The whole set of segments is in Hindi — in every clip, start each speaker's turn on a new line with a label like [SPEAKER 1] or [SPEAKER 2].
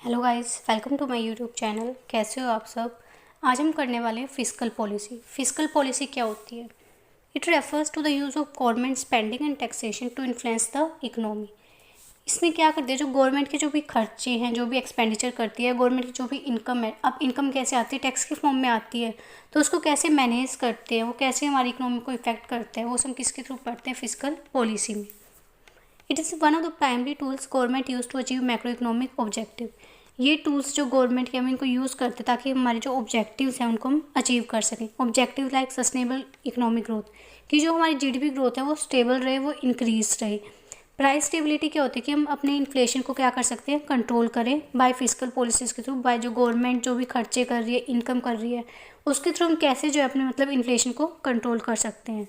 [SPEAKER 1] Hello guys, welcome to my YouTube channel. कैसे हो आप सब। आज हम करने वाले हैं फिस्कल पॉलिसी। फिस्कल पॉलिसी क्या होती है? It refers to the use of government spending and taxation to influence the economy. इसमें क्या करते हैं, जो गवर्नमेंट के जो भी खर्चे हैं, जो भी एक्सपेंडिचर करती है गवर्नमेंट की, जो भी इनकम है, अब इनकम कैसे आती है, टैक्स के फॉर्म में आती है, तो उसको कैसे मैनेज करते हैं, वो कैसे हमारी इकोनॉमी को इफेक्ट करते हैं, वो सब किसके थ्रू पढ़ते हैं? फिस्कल पॉलिसी में। It is one of the primary tools government use to achieve macro economic objective. ये टूल्स जो गवर्नमेंट के हम इनको यूज़ करते हैं ताकि हमारे जो ऑब्जेक्टिव्स हैं उनको हम अचीव कर सकें। Objective like sustainable economic growth, कि जो हमारी जीडीपी ग्रोथ है वो स्टेबल रहे, वो इंक्रीज रहे। प्राइस स्टेबिलिटी क्या होती है कि हम अपने इन्फ्लेशन को क्या कर सकते हैं, कंट्रोल करें बाय फिस्कल पॉलिसीज़ के थ्रू। बाय जो गवर्नमेंट जो भी खर्चे कर रही है, इनकम कर रही है, उसके थ्रू हम कैसे जो है अपने इन्फ्लेशन को कंट्रोल कर सकते हैं।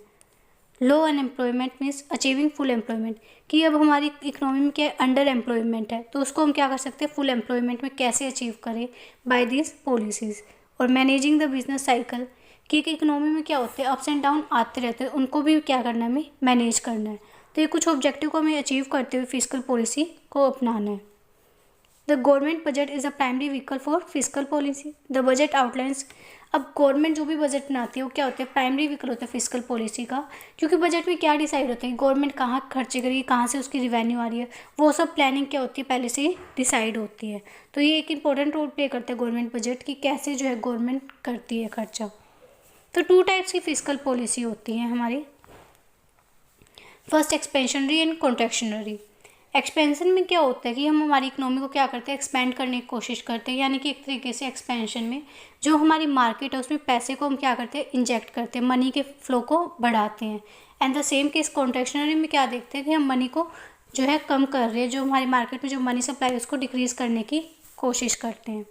[SPEAKER 1] Low unemployment means achieving full employment, कि अब हमारी इकोनॉमी में क्या अंडर एम्प्लॉयमेंट है, तो उसको हम क्या कर सकते हैं, फुल एम्प्लॉयमेंट में कैसे अचीव करें बाय दिस पॉलिसीज़। और मैनेजिंग द बिजनेस साइकिल, कि इकोनॉमी में क्या होते हैं, अप्स एंड डाउन आते रहते हैं, उनको भी क्या करना है, हमें मैनेज करना है। तो ये कुछ ऑब्जेक्टिव को हमें अचीव करते हुए फिस्कल पॉलिसी को अपनाना है। The government budget is a primary vehicle for fiscal policy. The budget outlines, अब गवर्नमेंट जो भी बजट बनाती है वो क्या होता है, प्राइमरी व्हीकल होता है फिस्कल पॉलिसी का। क्योंकि बजट में क्या डिसाइड होता है, गवर्नमेंट कहाँ खर्चे करेगी, कहाँ से उसकी रिवेन्यू आ रही है, वो सब प्लानिंग क्या होती है, पहले से ही डिसाइड होती है। तो ये एक इंपॉर्टेंट रोल प्ले करता है गवर्नमेंट बजट की, कैसे जो है गवर्नमेंट करती है खर्चा। तो टू टाइप्स की फिस्कल पॉलिसी होती है हमारी। First, expansionary and contractionary. Expansion में क्या होता है कि हम हमारी इकोनॉमी को क्या करते हैं, एक्सपेंड करने की कोशिश करते हैं, यानी कि एक तरीके से एक्सपेंशन में जो हमारी मार्केट है उसमें पैसे को हम क्या करते हैं, इंजेक्ट करते हैं, मनी के फ्लो को बढ़ाते हैं। And the same case contractionary में क्या देखते हैं कि हम मनी को जो है कम कर रहे हैं, जो हमारी मार्केट में जो मनी सप्लाई है उसको डिक्रीज करने की कोशिश करते हैं।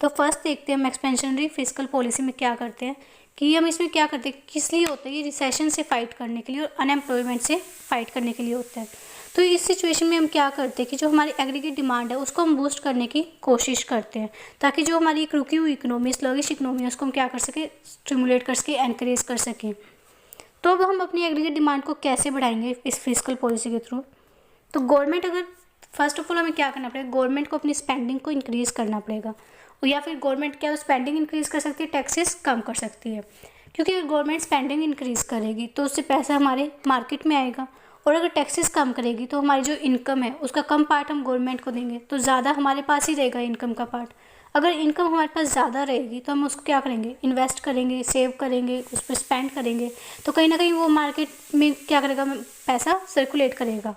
[SPEAKER 1] तो फर्स्ट देखते हैं हम एक्सपेंशनरी फिस्कल पॉलिसी में क्या करते हैं, कि हम इसमें क्या करते हैं, किस लिए होता है, ये रिसेशन से फाइट करने के लिए और अनएम्प्लॉयमेंट से फाइट करने के लिए होता है। तो इस सिचुएशन में हम क्या करते हैं कि जो हमारी एग्रीगेट डिमांड है उसको हम बूस्ट करने की कोशिश करते हैं, ताकि जो हमारी एक रुकी हुई इकोनॉमी, स्लगिश इकोनॉमी है, उसको हम क्या कर सकें, स्टिमुलेट कर सकें, एनकरेज कर सकें। तो अब हम अपनी एग्रीगेट डिमांड को कैसे बढ़ाएंगे इस फिस्कल पॉलिसी के थ्रू? तो गवर्नमेंट अगर फर्स्ट ऑफ ऑल हमें क्या करना पड़ेगा, गवर्नमेंट को अपनी स्पेंडिंग को इंक्रीज़ करना पड़ेगा, और या फिर गवर्नमेंट क्या स्पेंडिंग इंक्रीज़ कर सकती है, टैक्सेस कम कर सकती है। क्योंकि अगर गवर्नमेंट स्पेंडिंग इंक्रीज़ करेगी तो उससे पैसा हमारे मार्केट में आएगा, और अगर टैक्सेस कम करेगी तो हमारी जो इनकम है उसका कम पार्ट हम गवर्नमेंट को देंगे, तो ज़्यादा हमारे पास ही रहेगा इनकम का पार्ट। अगर इनकम हमारे पास ज़्यादा रहेगी तो हम उसको क्या करेंगे, इन्वेस्ट करेंगे, सेव करेंगे, उस पर स्पेंड करेंगे, तो कहीं ना कहीं वो मार्केट में क्या करेगा, पैसा सर्कुलेट करेगा।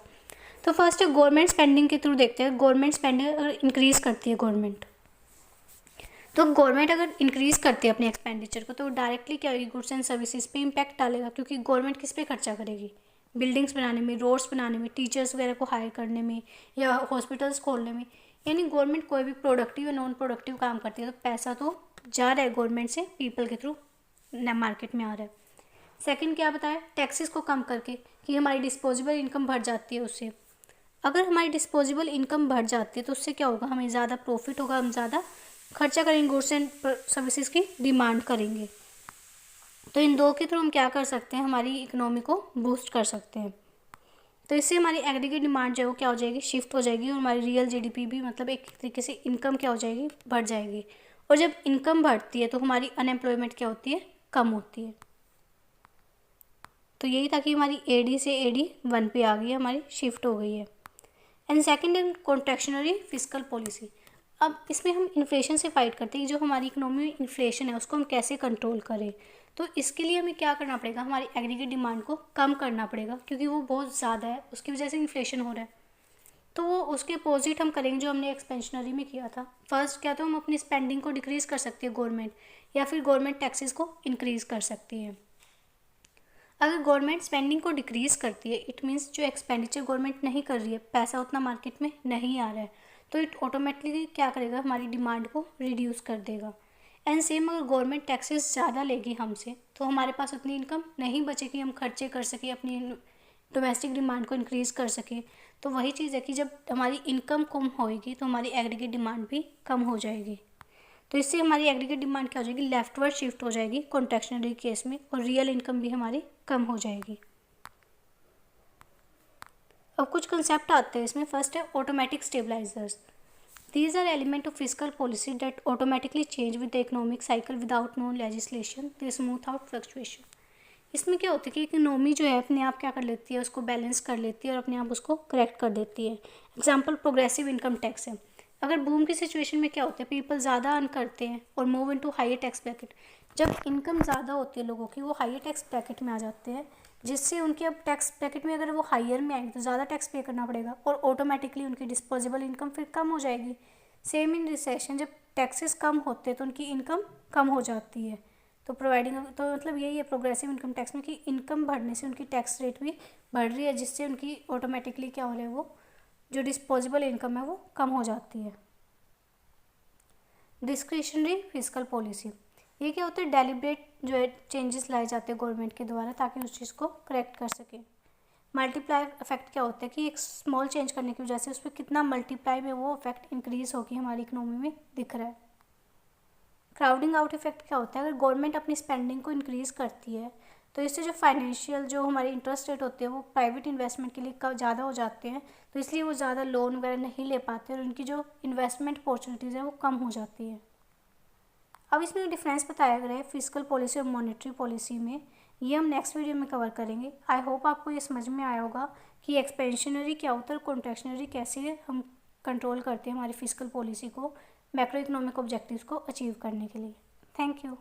[SPEAKER 1] तो फर्स्ट है गवर्नमेंट स्पेंडिंग के थ्रू देखते हैं। गवर्नमेंट स्पेंडिंग अगर इंक्रीज़ करती है गवर्नमेंट, तो गवर्नमेंट अगर इंक्रीज़ करती है अपने एक्सपेंडिचर को, तो डायरेक्टली क्या होगी, गुड्स एंड सर्विसेज पे इम्पैक्ट डालेगा। क्योंकि गवर्नमेंट किस पे खर्चा करेगी, बिल्डिंग्स बनाने में, रोड्स बनाने में, टीचर्स वगैरह को हायर करने में, या हॉस्पिटल्स खोलने में। यानी गवर्नमेंट कोई भी प्रोडक्टिव या नॉन प्रोडक्टिव काम करती है तो पैसा तो जा रहा है गवर्नमेंट से पीपल के थ्रू, मार्केट में आ रहा है। सेकंड क्या बताया, टैक्सेस को कम करके, कि हमारी डिस्पोजेबल इनकम बढ़ जाती है उससे। अगर हमारी डिस्पोजेबल इनकम बढ़ जाती है तो उससे क्या होगा, हमें ज़्यादा प्रॉफिट होगा, हम ज़्यादा खर्चा करेंगे, गुड्स एंड सर्विसेज की डिमांड करेंगे। तो इन दो के थ्रू हम क्या कर सकते हैं, हमारी इकोनॉमी को बूस्ट कर सकते हैं। तो इससे हमारी एग्रीगेट डिमांड जो है वो क्या हो जाएगी, शिफ्ट हो जाएगी, और हमारी रियल जीडीपी भी एक तरीके से इनकम क्या हो जाएगी, बढ़ जाएगी। और जब इनकम बढ़ती है तो हमारी अनएम्प्लॉयमेंट क्या होती है, कम होती है। तो यही था कि हमारी AD से AD1 पे आ गई है, हमारी शिफ्ट हो गई है। And second in contractionary fiscal policy. अब इसमें हम इन्फ्लेशन से फाइट करते हैं, जो हमारी इकोनॉमी में इन्फ्लेशन है उसको हम कैसे कंट्रोल करें। तो इसके लिए हमें क्या करना पड़ेगा, हमारी एग्रीगेट डिमांड को कम करना पड़ेगा, क्योंकि वो बहुत ज़्यादा है, उसकी वजह से इन्फ्लेशन हो रहा है। तो वो उसके अपोजिट हम करेंगे जो हमने एक्सपेंशनरी में किया था। फर्स्ट क्या, तो हम अपनी स्पेंडिंग को डिक्रीज़ कर सकते हैं गवर्नमेंट, या फिर गवर्नमेंट टैक्सेस को इंक्रीज़ कर सकती है। अगर गवर्नमेंट स्पेंडिंग को डिक्रीज़ करती है, इट मीन्स जो एक्सपेंडिचर गवर्नमेंट नहीं कर रही है, पैसा उतना मार्केट में नहीं आ रहा है, तो इट ऑटोमेटिकली क्या करेगा, हमारी डिमांड को रिड्यूस कर देगा। एंड सेम अगर गवर्नमेंट टैक्सेस ज़्यादा लेगी हमसे, तो हमारे पास उतनी इनकम नहीं बचेगी, हम खर्चे कर सकें, अपनी डोमेस्टिक डिमांड को इंक्रीज़ कर सकें। तो वही चीज़ है कि जब हमारी इनकम कम होएगी तो हमारी एग्रीगेट डिमांड भी कम हो जाएगी। तो इससे हमारी एग्रीगेट डिमांड क्या हो जाएगी, लेफ्टवर्ड शिफ्ट हो जाएगी कॉन्ट्रैक्शनरी केस में, और रियल इनकम भी हमारी कम हो जाएगी। अब कुछ कंसेप्ट आते हैं इसमें। फर्स्ट है automatic stabilisers. These are element of fiscal policy that automatically change with the economic cycle without no legislation. They smooth out fluctuation. इसमें क्या होता है कि इकोनॉमी जो है अपने आप क्या कर लेती है, उसको बैलेंस कर लेती है और अपने आप उसको करेक्ट कर देती है। एग्जाम्पल प्रोग्रेसिव इनकम टैक्स है। अगर बूम की सिचुएशन में क्या होता है, पीपल ज़्यादा अर्न करते हैं और move into higher tax bracket. जब इनकम ज़्यादा होती है लोगों की, वो हायर टैक्स ब्रैकेट में आ जाते हैं, जिससे उनके अब टैक्स ब्रैकेट में अगर वो हायर में आएंगे तो ज़्यादा टैक्स पे करना पड़ेगा और ऑटोमेटिकली उनकी डिस्पोजेबल इनकम फिर कम हो जाएगी। सेम इन रिसेशन, जब टैक्सेस कम होते हैं तो उनकी इनकम कम हो जाती है। तो प्रोवाइडिंग, तो मतलब यही है प्रोग्रेसिव इनकम टैक्स में कि इनकम बढ़ने से उनकी टैक्स रेट भी बढ़ रही है, जिससे उनकी ऑटोमेटिकली क्या हो रहा है, वो जो डिस्पोजेबल इनकम है वो कम हो जाती है। डिस्क्रिशनरी फिजिकल पॉलिसी, ये क्या होता है, डेलिब्रेट जो है चेंजेस लाए जाते हैं गवर्नमेंट के द्वारा ताकि उस चीज़ को करेक्ट कर सके। मल्टीप्लाई इफेक्ट क्या होता है कि एक स्मॉल चेंज करने की वजह से उस पर कितना मल्टीप्लाई में वो इफेक्ट इंक्रीज होगी हमारी इकोनॉमी में दिख रहा है। क्राउडिंग आउट इफेक्ट क्या होता है, अगर गवर्नमेंट अपनी स्पेंडिंग को इंक्रीज़ करती है तो इससे जो फाइनेंशियल जो हमारी इंटरेस्ट रेट होते हैं वो प्राइवेट इन्वेस्टमेंट के लिए ज़्यादा हो जाते हैं, तो इसलिए वो ज़्यादा लोन वगैरह नहीं ले पाते और उनकी जो इन्वेस्टमेंट अपॉर्चुनिटीज़ है वो कम हो जाती है। अब इसमें डिफरेंस बताया गया है फिजिकल पॉलिसी और मॉनेटरी पॉलिसी में, ये हम नेक्स्ट वीडियो में कवर करेंगे। आई होप आपको ये समझ में आया होगा कि एक्सपेंशनरी क्या होता है और कॉन्ट्रैक्शनरी कैसे हम कंट्रोल करते हैं हमारी फिजिकल पॉलिसी को मैक्रो इकोनॉमिक ऑब्जेक्टिव्स को अचीव करने के लिए। Thank you.